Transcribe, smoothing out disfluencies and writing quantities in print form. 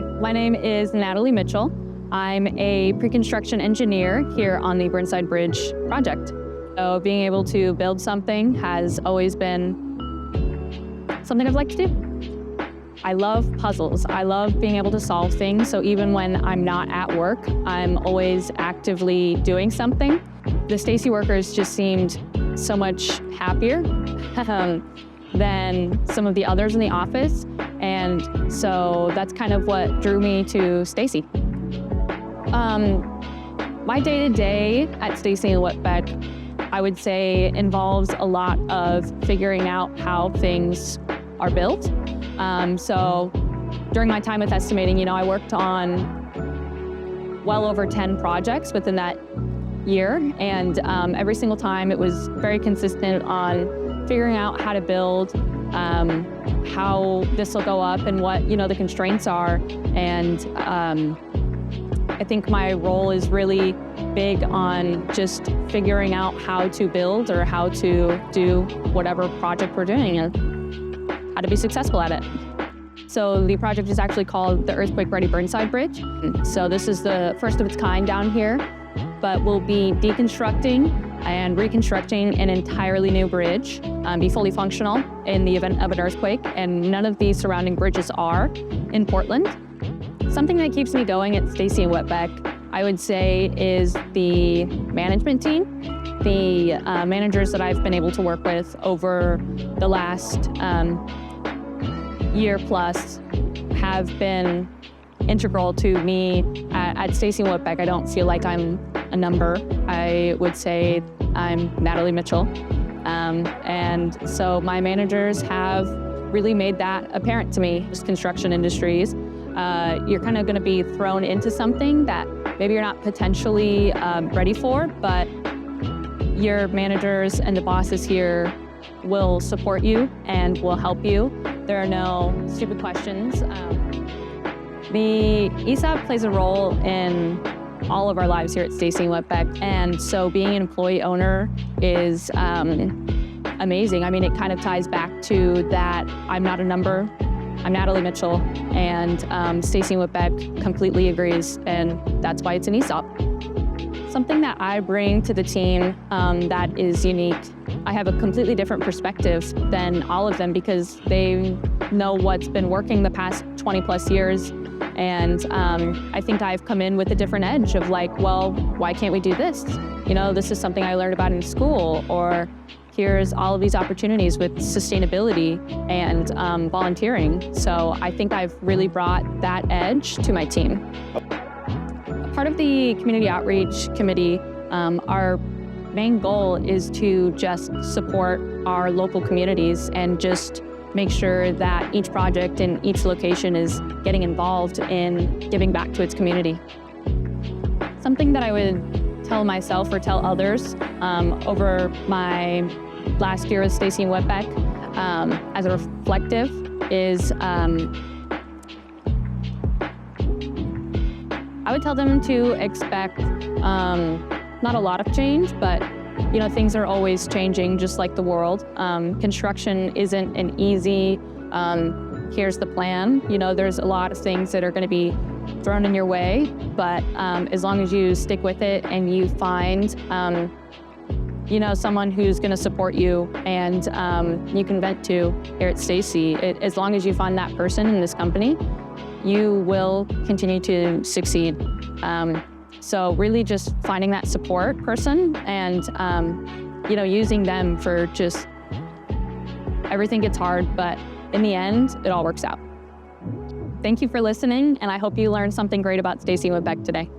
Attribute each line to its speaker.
Speaker 1: Hi, my name is Natalie Mitchell. I'm a pre-construction engineer here on the Burnside Bridge project. So being able to build something has always been something I've liked to do. I love puzzles. I love being able to solve things. So even when I'm not at work, I'm always actively doing something. The Stacy workers just seemed so much happier than some of the others in the office. And so that's kind of what drew me to Stacy. My day-to-day at Stacy and Whitbeck, I would say, involves a lot of figuring out how things are built. So during my time with estimating, I worked on well over 10 projects within that year. And every single time it was very consistent on figuring out how to build, how this will go up and what, the constraints are. And I think my role is really big on just figuring out how to build or how to do whatever project we're doing and how to be successful at it. So the project is actually called the Earthquake Ready Burnside Bridge. So this is the first of its kind down here, but we'll be deconstructing and reconstructing an entirely new bridge, be fully functional in the event of an earthquake, and none of the surrounding bridges are in Portland. Something that keeps me going at Stacy and Whitbeck, I would say, is the management team. The managers that I've been able to work with over the last year plus have been integral to me at Stacy and Whitbeck. I don't feel like I'm a number. I would say I'm Natalie Mitchell. And so my managers have really made that apparent to me. Just construction industries, you're kind of going to be thrown into something that maybe you're not potentially ready for, but your managers and the bosses here will support you and will help you. There are no stupid questions. The ESOP plays a role in all of our lives here at Stacy and Whitbeck, and so being an employee owner is amazing. I mean, it kind of ties back to that I'm not a number. I'm Natalie Mitchell, and Stacy and Whitbeck completely agrees, and that's why it's an ESOP. Something that I bring to the team that is unique, I have a completely different perspective than all of them because they know what's been working the past 20 plus years. And I think I've come in with a different edge of like, well, why can't we do this? This is something I learned about in school, or here's all of these opportunities with sustainability and volunteering. So I think I've really brought that edge to my team. Part of the Community Outreach Committee, our main goal is to just support our local communities and just make sure that each project in each location is getting involved in giving back to its community. Something that I would tell myself or tell others over my last year with Stacy and Whitbeck as a reflective is I would tell them to expect not a lot of change, but things are always changing, just like the world. Construction isn't an easy, here's the plan. There's a lot of things that are going to be thrown in your way, but as long as you stick with it and you find, someone who's going to support you and you can vent to here at Stacy, as long as you find that person in this company, you will continue to succeed. So really just finding that support person and, using them for just, everything gets hard, but in the end, it all works out. Thank you for listening, and I hope you learned something great about Stacy and Whitbeck today.